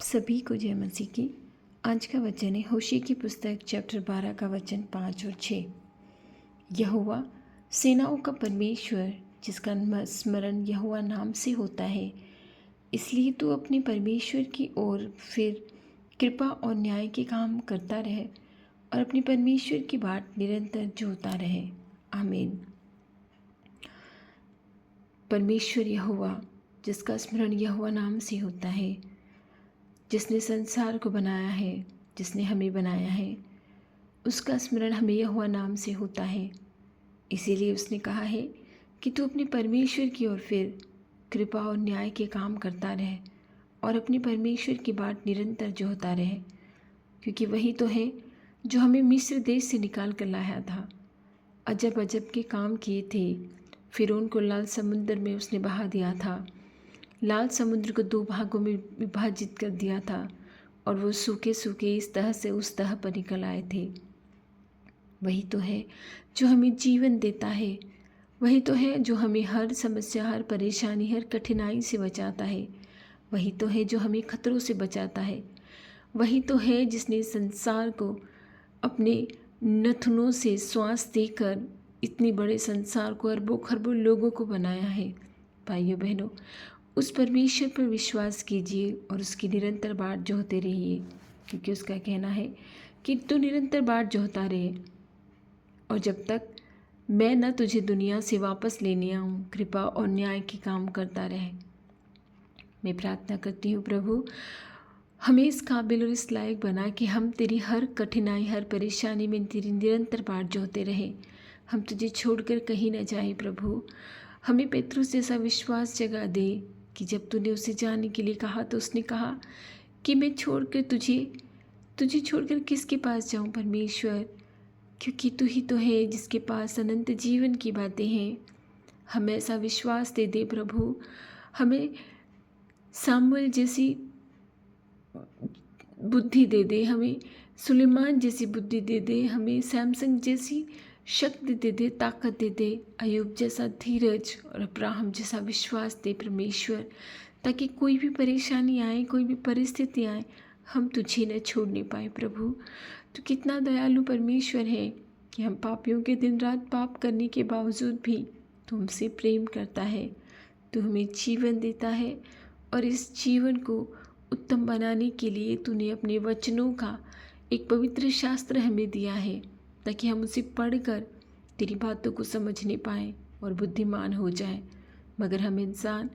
सभी को जय मसीह की। आज का वचन है होशे की पुस्तक चैप्टर 12 का वचन 5 और 6। यहोवा सेनाओं का परमेश्वर, जिसका स्मरण यहोवा नाम से होता है, इसलिए तू अपने परमेश्वर की ओर फिर कृपा और न्याय के काम करता रहे और अपने परमेश्वर की बाट निरंतर जोता रहे। आमीन। परमेश्वर यहोवा, जिसका स्मरण यहोवा नाम से होता है, जिसने संसार को बनाया है, जिसने हमें बनाया है, उसका स्मरण हमें यहोवा नाम से होता है। इसीलिए उसने कहा है कि तू अपने परमेश्वर की ओर फिर कृपा और न्याय के काम करता रहे और अपने परमेश्वर की बाट निरंतर जोहता रहे, क्योंकि वही तो है जो हमें मिस्र देश से निकाल कर लाया था। अजब अजब के काम किए थे। फिरौन को लाल समुद्र में उसने बहा दिया था। लाल समुद्र को 2 भागों में विभाजित कर दिया था और वो सूखे सूखे इस तरह से उस तरह पर निकल आए थे। वही तो है जो हमें जीवन देता है। वही तो है जो हमें हर समस्या, हर परेशानी, हर कठिनाई से बचाता है। वही तो है जो हमें खतरों से बचाता है। वही तो है जिसने संसार को अपने नथनों से श्वास देकर इतने बड़े संसार को अरबों खरबों लोगों को बनाया है। भाइयों बहनों, उस परमेश्वर पर विश्वास कीजिए और उसकी निरंतर बाट जोहते रहिए, क्योंकि उसका कहना है कि तू निरंतर बाट जोहता रहे और जब तक मैं न तुझे दुनिया से वापस लेने आऊँ, कृपा और न्याय के काम करता रहे। मैं प्रार्थना करती हूँ प्रभु, हमें इस काबिल और इस लायक बना कि हम तेरी हर कठिनाई, हर परेशानी में तेरी निरंतर बाट जोहते रहें। हम तुझे छोड़कर कहीं न जाएं प्रभु। हमें पेत्रुस जैसा विश्वास जगा दे कि जब तूने उसे जाने के लिए कहा तो उसने कहा कि मैं छोड़कर तुझे छोड़कर किसके पास जाऊं परमेश्वर, क्योंकि तू ही तो है जिसके पास अनंत जीवन की बातें हैं। हमें ऐसा विश्वास दे दे प्रभु। हमें सामुएल जैसी बुद्धि दे दे, हमें सुलेमान जैसी बुद्धि दे दे, हमें सैमसन जैसी शक्ति दे दे, ताकत दे दे, अय्यूब जैसा धीरज और अब्राहम जैसा विश्वास दे परमेश्वर, ताकि कोई भी परेशानी आए, कोई भी परिस्थिति आए, हम तुझे न छोड़ने पाए प्रभु। तो कितना दयालु परमेश्वर है कि हम पापियों के दिन रात पाप करने के बावजूद भी तू हमसे प्रेम करता है। तू हमें जीवन देता है और इस जीवन को उत्तम बनाने के लिए तूने अपने वचनों का एक पवित्र शास्त्र हमें दिया है, ताकि हम उसे पढ़कर तेरी बातों को समझने पाएँ और बुद्धिमान हो जाएं। मगर हम इंसान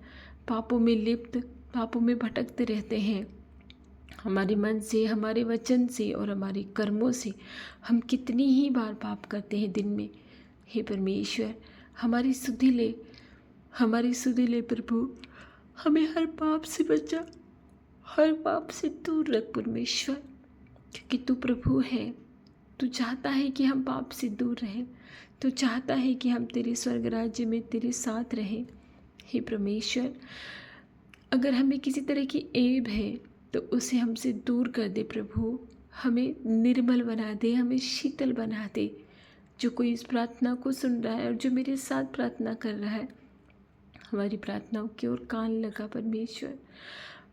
पापों में लिप्त, पापों में भटकते रहते हैं। हमारे मन से, हमारे वचन से और हमारे कर्मों से हम कितनी ही बार पाप करते हैं दिन में। हे परमेश्वर, हमारी सुधि ले प्रभु। हमें हर पाप से बचा, हर पाप से दूर रख परमेश्वर, क्योंकि तू प्रभु है। तू चाहता है कि हम पाप से दूर रहें। तू चाहता है कि हम तेरे स्वर्ग राज्य में तेरे साथ रहें। हे परमेश्वर, अगर हमें किसी तरह की ऐब है तो उसे हमसे दूर कर दे प्रभु। हमें निर्मल बना दे, हमें शीतल बना दे। जो कोई इस प्रार्थना को सुन रहा है और जो मेरे साथ प्रार्थना कर रहा है, हमारी प्रार्थनाओं की ओर कान लगा परमेश्वर।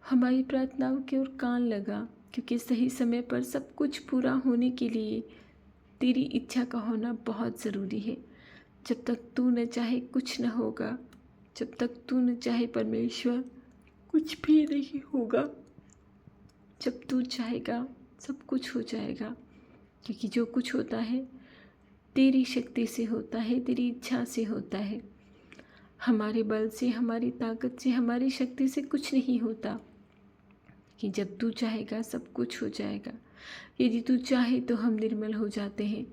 हमारी प्रार्थनाओं की ओर कान लगा, क्योंकि सही समय पर सब कुछ पूरा होने के लिए तेरी इच्छा का होना बहुत ज़रूरी है। जब तक तू न चाहे कुछ न होगा। जब तक तू न चाहे परमेश्वर, कुछ भी नहीं होगा। जब तू चाहेगा सब कुछ हो जाएगा, क्योंकि जो कुछ होता है तेरी शक्ति से होता है, तेरी इच्छा से होता है। हमारे बल से, हमारी ताकत से, हमारी शक्ति से कुछ नहीं होता। कि जब तू चाहेगा सब कुछ हो जाएगा। यदि तू चाहे तो हम निर्मल हो जाते हैं,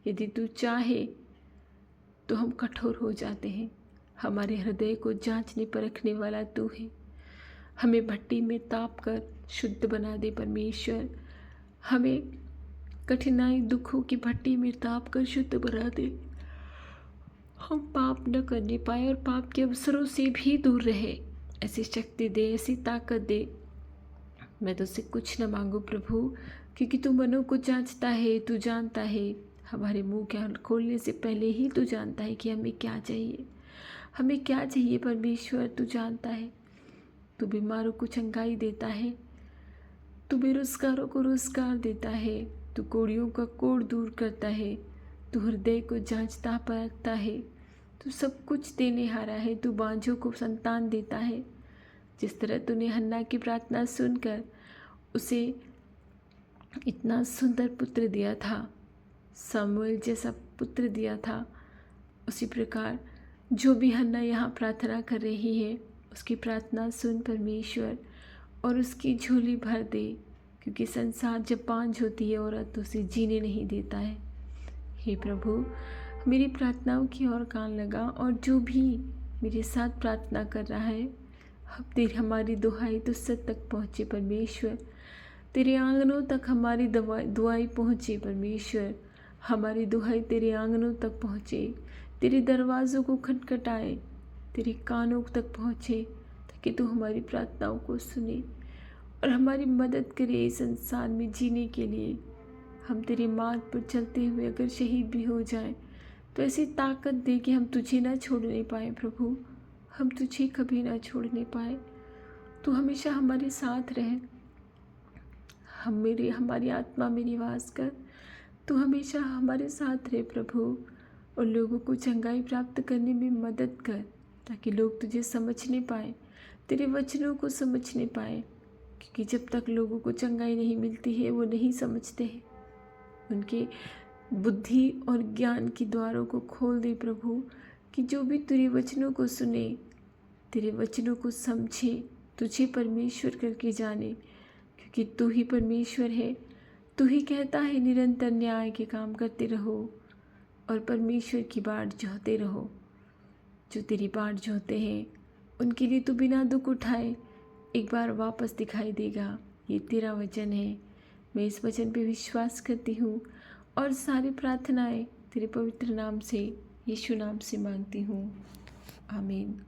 यदि तू चाहे तो हम कठोर हो जाते हैं। हमारे हृदय को जांचने परखने वाला तू है। हमें भट्टी में ताप कर शुद्ध बना दे परमेश्वर। हमें कठिनाई दुखों की भट्टी में ताप कर शुद्ध बना दे। हम पाप न करने पाए और पाप के अवसरों से भी दूर रहे। ऐसी शक्ति दे, ऐसी ताकत दे। मैं तुझसे कुछ न मांगू प्रभु, क्योंकि तू मनों को जांचता है, तू जानता है। हमारे मुंह क्या खोलने से पहले ही तू जानता है कि हमें क्या चाहिए। हमें क्या चाहिए परमेश्वर, तू जानता है। तू बीमारों को चंगाई देता है। तू बेरोजगारों को रोजगार देता है, तू कोड़ियों का कोड़ दूर करता है, तू हृदय को जांचता परखता है, तू सब कुछ देने हारा है, तू बांझों को संतान देता है। जिस तरह तूने हन्ना की प्रार्थना सुनकर उसे इतना सुंदर पुत्र दिया था, सामुएल जैसा पुत्र दिया था, उसी प्रकार जो भी हन्ना यहाँ प्रार्थना कर रही है उसकी प्रार्थना सुन परमेश्वर और उसकी झोली भर दे, क्योंकि संसार जब बांझ होती है औरत तो उसे जीने नहीं देता है। हे प्रभु, मेरी प्रार्थनाओं की ओर कान लगा और जो भी मेरे साथ प्रार्थना कर रहा है, अब तेरी हमारी दुहाई तुझसे तक पहुँचे परमेश्वर, तेरे आंगनों तक हमारी दुआई पहुँचे परमेश्वर, हमारी दुहाई तेरे आंगनों तक पहुँचे, तेरे दरवाज़ों को खटखटाए, तेरे कानों तक पहुँचे, ताकि तू हमारी प्रार्थनाओं को सुने और हमारी मदद करे इस संसार में जीने के लिए। हम तेरे मार्ग पर चलते हुए अगर शहीद भी हो जाएं तो ऐसी ताकत दे कि हम तुझे ना छोड़ने पाए प्रभु, हम तुझे कभी ना छोड़ने पाए। तू हमेशा हमारे साथ रहे, हमारी आत्मा में निवास कर, तू हमेशा हमारे साथ रहे प्रभु, और लोगों को चंगाई प्राप्त करने में मदद कर, ताकि लोग तुझे समझने पाए, तेरे वचनों को समझने पाए, क्योंकि जब तक लोगों को चंगाई नहीं मिलती है वो नहीं समझते हैं। उनके बुद्धि और ज्ञान के द्वारों को खोल दे प्रभु, कि जो भी तेरे वचनों को सुने, तेरे वचनों को समझे, तुझे परमेश्वर करके जाने, क्योंकि तू ही परमेश्वर है। तू ही कहता है निरंतर न्याय के काम करते रहो और परमेश्वर की बाट जोहते रहो। जो तेरी बाट जोहते हैं उनके लिए तू बिना दुख उठाए एक बार वापस दिखाई देगा। ये तेरा वचन है, मैं इस वचन पे विश्वास करती हूँ और सारी प्रार्थनाएं तेरे पवित्र नाम से, यीशु नाम से मांगती हूँ। आमीन।